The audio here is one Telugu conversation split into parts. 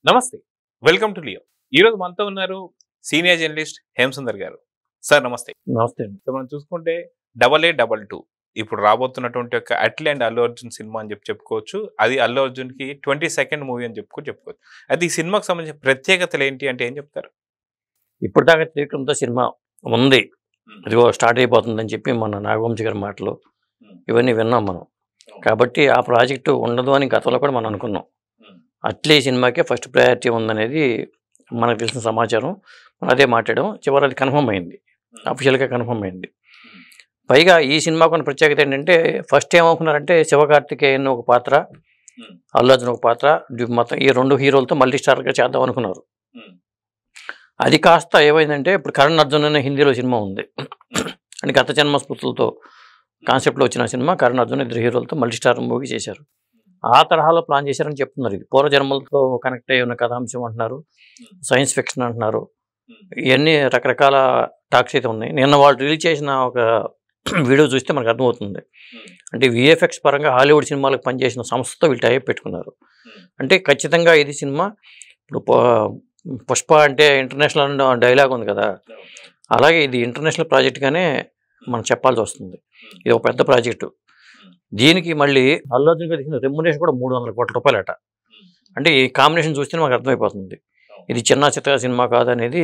నమస్తే. Welcome to Leo. ఈరోజు మనతో ఉన్నారు సీనియర్ జర్నలిస్ట్ హేమసుందర్ గారు. సార్ నమస్తే. నమస్తే అండి. సో మనం చూసుకుంటే 'AA22' ఇప్పుడు రాబోతున్నటువంటి ఒక 'అట్లీ అండ్ అల్లు అర్జున్' సినిమా అని చెప్పుకోవచ్చు. అది అల్లు అర్జున్‌కి 22nd మూవీ అని చెప్పుకోవచ్చు. అయితే ఈ సినిమాకి సంబంధించిన ప్రత్యేకతలు ఏంటి అంటే ఏం చెప్తారు? ఇప్పటిదాకా త్రివిక్రమ్‌తో సినిమా ఉంది. ఇదిగో స్టార్ట్ అయిపోతుందని చెప్పి మన నాగవంశి గారి మాటలు ఇవన్నీ విన్నాం మనం. కాబట్టి ఆ ప్రాజెక్టు ఉండదు అని గతంలో కూడా మనం అనుకున్నాం. అట్లీ సినిమాకే ఫస్ట్ ప్రయారిటీ ఉందనేది మనకు తెలిసిన సమాచారం. మనం అదే మాట్లాడాం. చివరి అది కన్ఫర్మ్ అయింది. అఫీషియల్‌గా కన్ఫర్మ్ అయింది. పైగా ఈ సినిమాకు ఉన్న ప్రత్యేకత ఏంటంటే ఫస్ట్ ఏమనుకున్నారంటే శివకార్తికేయన్ ఒక పాత్ర, అల్లు అర్జున్ ఒక పాత్ర, మొత్తం ఈ 2 హీరోలతో మల్టీ స్టారర్‌గా చేద్దాం అనుకున్నారు. అది కాస్త ఏమైందంటే ఇప్పుడు కరణ్ అర్జున్ అనే హిందీలో సినిమా ఉంది. అంటే గత జన్మ స్మృతులతో కాన్సెప్ట్లో వచ్చిన సినిమా కరణ్ అర్జున్ 2 హీరోలతో మల్టీ స్టార్ మూవీ చేశారు. ఆ తరహాలో ప్లాన్ చేశారని చెప్తున్నారు. ఇది పూర్వజన్మలతో కనెక్ట్ అయ్యి ఉన్న కథాంశం అంటున్నారు, సైన్స్ ఫిక్షన్ అంటున్నారు. ఇవన్నీ రకరకాల టాక్స్ అయితే ఉన్నాయి. నిన్న వాళ్ళు రిలీజ్ చేసిన ఒక వీడియో చూస్తే మనకు అర్థమవుతుంది. అంటే విఎఫ్ఎక్స్ పరంగా హాలీవుడ్ సినిమాలకు పనిచేసిన సంస్థతో వీళ్ళు టైప్ పెట్టుకున్నారు. అంటే ఖచ్చితంగా ఇది సినిమా ఇప్పుడు పుష్ప అంటే ఇంటర్నేషనల్ డైలాగ్ ఉంది కదా, అలాగే ఇది ఇంటర్నేషనల్ ప్రాజెక్ట్గానే మనం చెప్పాల్సి వస్తుంది. ఇది ఒక పెద్ద ప్రాజెక్టు. దీనికి మళ్ళీ అల్లు అర్జున్ గారికి ఇచ్చిన రెమ్యునరేషన్ కూడా 300 కోట్ల రూపాయలట. అంటే ఈ కాంబినేషన్ చూస్తే మనకు అర్థమైపోతుంది ఇది చిన్న చిత్ర సినిమా కాదనేది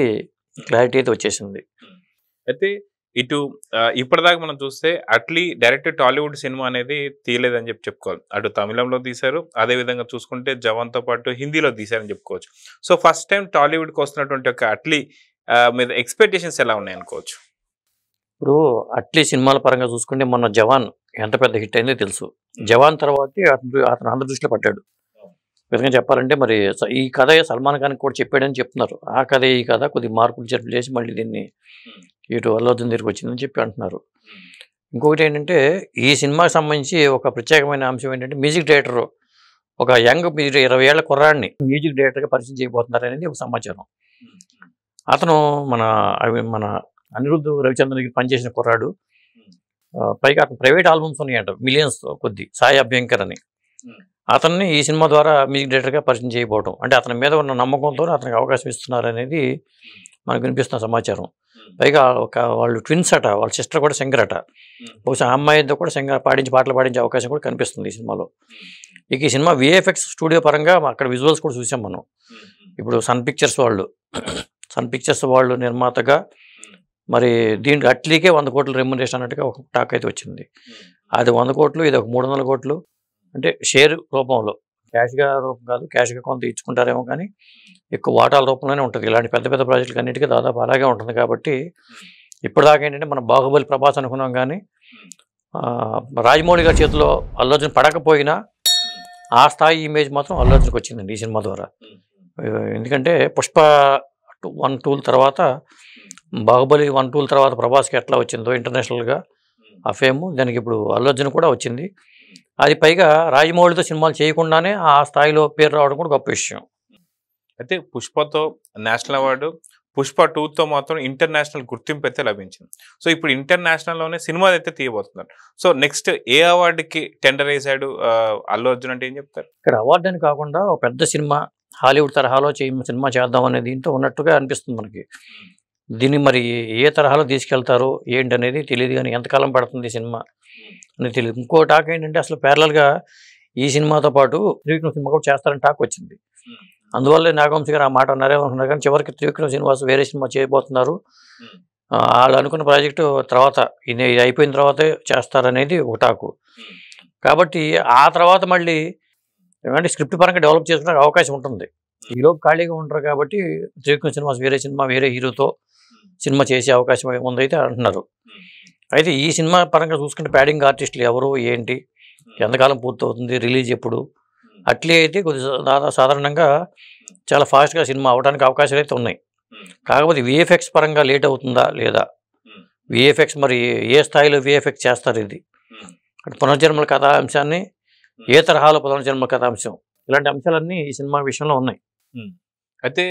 క్లారిటీ అయితే వచ్చేసింది. అయితే ఇటు ఇప్పటిదాకా మనం చూస్తే అట్లీ డైరెక్ట్ టాలీవుడ్ సినిమా అనేది తీయలేదని చెప్పుకోవాలి. అటు తమిళంలో తీశారు, అదేవిధంగా చూసుకుంటే జవాన్తో పాటు హిందీలో తీశారని చెప్పుకోవచ్చు. సో ఫస్ట్ టైం టాలీవుడ్కి వస్తున్నటువంటి ఒక అట్లీ మీద ఎక్స్పెక్టేషన్స్ ఎలా ఉన్నాయి అనుకోవచ్చు? ఇప్పుడు అట్లీ సినిమాల పరంగా చూసుకుంటే మొన్న జవాన్ ఎంత పెద్ద హిట్ అయిందో తెలుసు. జవాన్ తర్వాత అతను అందరి దృష్టిలో పడ్డాడు. విధంగా చెప్పాలంటే మరి ఈ కథ సల్మాన్ ఖాన్ కూడా చెప్పాడని చెప్తున్నారు. ఆ కథ ఈ కథ కొద్దిగా మార్పులు చేర్పులు చేసి మళ్ళీ దీన్ని ఇటు అల్లు అర్జున్ దగ్గరికి వచ్చిందని చెప్పి అంటున్నారు. ఇంకొకటి ఏంటంటే ఈ సినిమాకి సంబంధించి ఒక ప్రత్యేకమైన అంశం ఏంటంటే మ్యూజిక్ డైరెక్టర్ ఒక యంగ్ 20 ఏళ్ల కుర్రాడిని మ్యూజిక్ డైరెక్టర్గా పరిచయం చేయబోతున్నారు అనేది ఒక సమాచారం. అతను మన అనిరుద్ధ్ రవిచంద్రన్ దగ్గర పనిచేసిన కుర్రాడు. పైగా అతను ప్రైవేట్ ఆల్బమ్స్ ఉన్నాయంట మిలియన్స్ కొద్ది, సాయి అభ్యంకర్ అని. అతన్ని ఈ సినిమా ద్వారా మ్యూజిక్ డైరెక్టర్గా పరిచయం చేయబోవడం అంటే అతని మీద ఉన్న నమ్మకంతో అతనికి అవకాశం ఇస్తున్నారు అనేది మనకు వినిపిస్తున్న సమాచారం. పైగా వాళ్ళు ట్విన్స్ అట, వాళ్ళ సిస్టర్ కూడా సింగర్ అట. బహుశా ఆ అమ్మాయితో కూడా పాటలు పాడించే అవకాశం కూడా కనిపిస్తుంది ఈ సినిమాలో. ఇక ఈ సినిమా విఎఫ్ఎక్స్ స్టూడియో పరంగా అక్కడ విజువల్స్ కూడా చూసాం మనం. ఇప్పుడు సన్ పిక్చర్స్ వాళ్ళు నిర్మాతగా మరి దీనికి అట్లీకే 100 కోట్ల రెమ్యునరేషన్ అన్నట్టుగా ఒక టాక్ అయితే వచ్చింది. అది 100 కోట్లు, ఇది ఒక 300 కోట్లు. అంటే షేర్ రూపంలో, క్యాష్గా రూపం కాదు, క్యాష్గా కొంత ఇచ్చుకుంటారేమో కానీ ఎక్కువ వాటాల రూపంలోనే ఉంటుంది. ఇలాంటి పెద్ద పెద్ద ప్రాజెక్టులు అన్నిటికీ దాదాపు అలాగే ఉంటుంది. కాబట్టి ఇప్పటిదాకా ఏంటంటే మనం బాహుబలి ప్రభాస్ అనుకున్నాం కానీ రాజమౌళి గారి చేతిలో అల్లు అర్జున్ పడకపోయినా ఆ స్థాయి ఇమేజ్ మాత్రం అల్లు అర్జున్కి వచ్చిందండి ఈ సినిమా ద్వారా. ఎందుకంటే పుష్ప 1, 2 తర్వాత బాహుబలి 1, 2 తర్వాత ప్రభాస్కి ఎట్లా వచ్చిందో ఇంటర్నేషనల్గా ఆ ఫేమ్, దానికి ఇప్పుడు అల్లు అర్జున్ కూడా వచ్చింది. అది పైగా రాజమౌళితో సినిమాలు చేయకుండానే ఆ స్థాయిలో పేరు రావడం కూడా గొప్ప విషయం. అయితే పుష్పతో నేషనల్ అవార్డు, పుష్ప 2తో మాత్రం ఇంటర్నేషనల్ గుర్తింపు అయితే లభించింది. సో ఇప్పుడు ఇంటర్నేషనల్లోనే సినిమాలు అయితే తీయబోతున్నారు. సో నెక్స్ట్ ఏ అవార్డుకి టెండర్ వేసాడు అల్లు అర్జున్ అంటే ఏం చెప్తారు? ఇక్కడ అవార్డు అని కాకుండా ఒక పెద్ద సినిమా హాలీవుడ్ తరహాలో సినిమా చేద్దాం అనే దీంతో ఉన్నట్టుగా అనిపిస్తుంది మనకి. దీన్ని మరి ఏ తరహాలో తీసుకెళ్తారో ఏంటి అనేది తెలియదు, కానీ ఎంతకాలం పడుతుంది సినిమా అనేది తెలియదు. ఇంకో టాక్ ఏంటంటే అసలు ప్యారలల్గా ఈ సినిమాతో పాటు త్రివిక్రమ్ సినిమా కూడా చేస్తారని టాక్ వచ్చింది. అందువల్లే నాగవంశి గారు ఆ మాట అన్నారేమనుకున్నారు, కానీ చివరికి త్రివిక్రమ్ శ్రీనివాస్ వేరే సినిమా చేయబోతున్నారు. వాళ్ళు అనుకున్న ప్రాజెక్టు తర్వాత ఇది అయిపోయిన తర్వాతే చేస్తారనేది ఒక టాకు. కాబట్టి ఆ తర్వాత మళ్ళీ ఏమంటే స్క్రిప్ట్ పరంగా డెవలప్ చేసుకునే అవకాశం ఉంటుంది. ఈలోపు ఖాళీగా ఉంటారు కాబట్టి త్రివిక్రమ్ శ్రీనివాస్ వేరే సినిమా వేరే హీరోతో సినిమా చేసే అవకాశం ఉందైతే అంటున్నారు. అయితే ఈ సినిమా పరంగా చూసుకుంటే ప్యాడింగ్ ఆర్టిస్టులు ఎవరు ఏంటి, ఎంతకాలం పూర్తవుతుంది, రిలీజ్ ఎప్పుడు, అట్లే అయితే కొద్దిగా సాధారణంగా చాలా ఫాస్ట్గా సినిమా అవడానికి అవకాశాలు అయితే ఉన్నాయి. కాకపోతే విఎఫ్ఎక్స్ పరంగా లేట్ అవుతుందా లేదా, విఎఫ్ఎక్స్ మరి ఏ స్థాయిలో విఎఫ్ఎక్స్ చేస్తారు, ఇది పునర్జన్మల కథాంశాన్ని ఏ తరహాలో పునర్జన్మ కథాంశం, ఇలాంటి అంశాలన్నీ ఈ సినిమా విషయంలో ఉన్నాయి. అయితే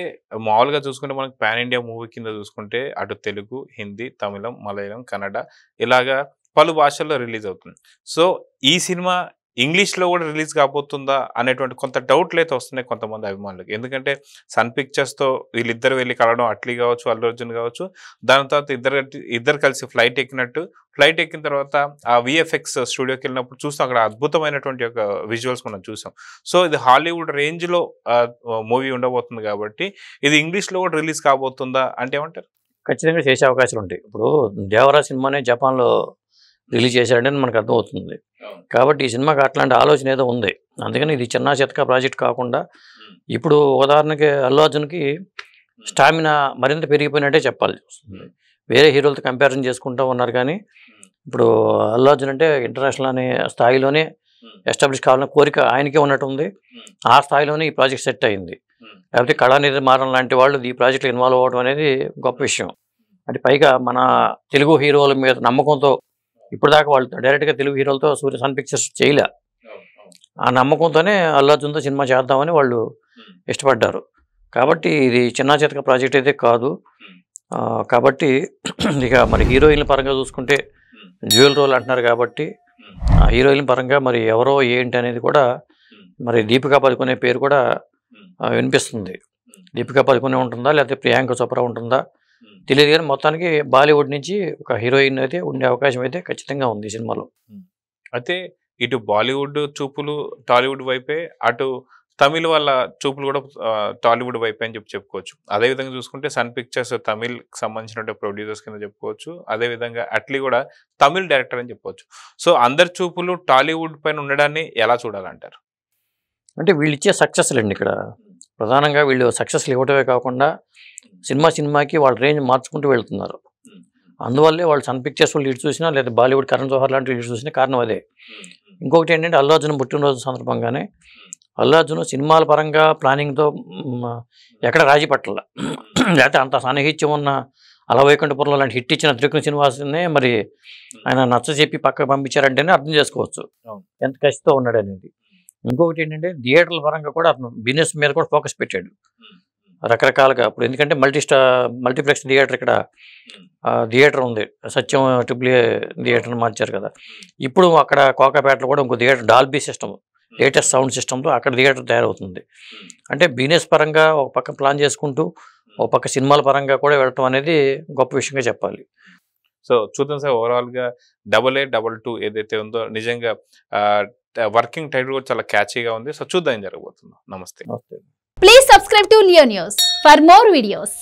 మామూలుగా చూసుకుంటే మనకి పాన్ ఇండియా మూవీ కింద చూసుకుంటే అటు తెలుగు, హిందీ, తమిళం, మలయాళం, కన్నడ ఇలాగా పలు భాషల్లో రిలీజ్ అవుతుంది. సో ఈ సినిమా ఇంగ్లీష్లో కూడా రిలీజ్ కాబోతుందా అనేటువంటి కొంత డౌట్లు అయితే వస్తున్నాయి కొంతమంది అభిమానులకు. ఎందుకంటే సన్ పిక్చర్స్తో వీళ్ళిద్దరు వెళ్ళి కలవడం, అట్లీ కావచ్చు, అల్లు అర్జున్ కావచ్చు, దాని తర్వాత ఇద్దరు కలిసి ఫ్లైట్ ఎక్కిన తర్వాత ఆ విఎఫ్ఎక్స్ స్టూడియోకి వెళ్ళినప్పుడు చూస్తాం, అక్కడ అద్భుతమైనటువంటి ఒక విజువల్స్ మనం చూసాం. సో ఇది హాలీవుడ్ రేంజ్లో మూవీ ఉండబోతుంది కాబట్టి ఇది ఇంగ్లీష్లో కూడా రిలీజ్ కాబోతుందా అంటే ఏమంటారు? ఖచ్చితంగా చేసే అవకాశాలు ఉంటాయి. ఇప్పుడు దేవరా సినిమానే జపాన్లో రిలీజ్ చేశారంటే మనకు అర్థమవుతుంది. కాబట్టి ఈ సినిమాకి అట్లాంటి ఆలోచన ఏదో ఉంది. అందుకని ఇది చిన్న చితక ప్రాజెక్ట్ కాకుండా ఇప్పుడు ఉదాహరణకి అల్లు అర్జున్కి స్టామినా మరింత పెరిగిపోయినట్టే చెప్పాలి. వేరే హీరోలతో కంపారిజన్ చేసుకుంటూ ఉన్నారు, కానీ ఇప్పుడు అల్లు అర్జున్ అంటే ఇంటర్నేషనల్ అనే స్థాయిలోనే ఎస్టాబ్లిష్ కావాలన్న కోరిక ఆయనకే ఉన్నట్టుంది. ఆ స్థాయిలోనే ఈ ప్రాజెక్ట్ సెట్ అయింది. లేకపోతే కళానిధి మారన్ లాంటి వాళ్ళు ఈ ప్రాజెక్ట్లో ఇన్వాల్వ్ అవ్వడం అనేది గొప్ప విషయం. అంటే పైగా మన తెలుగు హీరోల మీద నమ్మకంతో ఇప్పుడు దాకా వాళ్ళు డైరెక్ట్గా తెలుగు హీరోలతో సన్ పిక్చర్స్ చేయలే. ఆ నమ్మకంతోనే అల్లు అర్జున్తో సినిమా చేద్దామని వాళ్ళు ఇష్టపడ్డారు. కాబట్టి ఇది చిన్న చితక ప్రాజెక్ట్ అయితే కాదు. కాబట్టి ఇక మరి హీరోయిన్ల పరంగా చూసుకుంటే డ్యూయల్ రోల్ అంటున్నారు కాబట్టి ఆ హీరోయిన్ పరంగా మరి ఎవరో ఏంటి అనేది కూడా మరి దీపికా పదుకొనే పేరు కూడా వినిపిస్తుంది. దీపికా పదుకొనే ఉంటుందా లేకపోతే ప్రియాంక చోప్రా ఉంటుందా తెలియదు, కానీ మొత్తానికి బాలీవుడ్ నుంచి ఒక హీరోయిన్ అయితే ఉండే అవకాశం అయితే ఖచ్చితంగా ఉంది ఈ సినిమాలో. అయితే ఇటు బాలీవుడ్ చూపులు టాలీవుడ్ వైపే, అటు తమిళ్ వాళ్ళ చూపులు కూడా టాలీవుడ్ వైపే అని చెప్పుకోవచ్చు. అదేవిధంగా చూసుకుంటే సన్ పిక్చర్స్ తమిళ్కి సంబంధించిన ప్రొడ్యూసర్స్ కింద చెప్పుకోవచ్చు. అదేవిధంగా అట్లీ కూడా తమిళ్ డైరెక్టర్ అని చెప్పుకోవచ్చు. సో అందరి చూపులు టాలీవుడ్ పైన ఉండడాన్ని ఎలా చూడాలంటారు? అంటే వీళ్ళు ఇచ్చే సక్సెస్లు అండి. ఇక్కడ ప్రధానంగా వీళ్ళు సక్సెస్లు ఇవ్వటమే కాకుండా సినిమాకి వాళ్ళ రేంజ్ మార్చుకుంటూ వెళ్తున్నారు. అందువల్లే వాళ్ళు సన్ పిక్చర్స్ లీడ్ చూసినా లేదా బాలీవుడ్ కరణ్ జోహర్ లాంటి లీడ్ చూసినా కారణం అదే. ఇంకొకటి ఏంటంటే అల్లు అర్జున్ పుట్టినరోజు సందర్భంగానే అల్లు అర్జున్ సినిమాల పరంగా ప్లానింగ్తో ఎక్కడ రాజీ పట్టాల. లేకపోతే అంత సాన్నిహిత్యం ఉన్న అలవైకుంఠపురంలో లాంటి హిట్ ఇచ్చిన త్రికృష్ణ శ్రీనివాసనే మరి ఆయన నచ్చ చెప్పి పక్కకు పంపించారంటేనే అర్థం చేసుకోవచ్చు ఎంత కసితో ఉన్నాడు అనేది. ఇంకొకటి ఏంటంటే థియేటర్ల పరంగా కూడా అతను బిజినెస్ మీద కూడా ఫోకస్ పెట్టాడు రకరకాలుగా. ఇప్పుడు ఎందుకంటే మల్టీప్లెక్స్ థియేటర్ ఇక్కడ థియేటర్ ఉంది, సత్యం ట్రిపుల్ థియేటర్ని మార్చారు కదా. ఇప్పుడు అక్కడ కోకాపేటలో కూడా ఇంకో theatre Dolby system, latest sound సిస్టమ్తో అక్కడ థియేటర్ తయారవుతుంది. అంటే బిజినెస్ పరంగా ఒక పక్క ప్లాన్ చేసుకుంటూ ఒక పక్క సినిమాల పరంగా కూడా వెళ్ళటం అనేది గొప్ప విషయంగా చెప్పాలి. సో చూద్దాం సార్, ఓవరాల్గా AA22 ఏదైతే ఉందో నిజంగా వర్కింగ్ టైటిల్ కూడా చాలా క్యాచీగా ఉంది. సో చూద్దాం ఏం జరగబోతుందో. నమస్తే. Please subscribe to Leo News for more videos.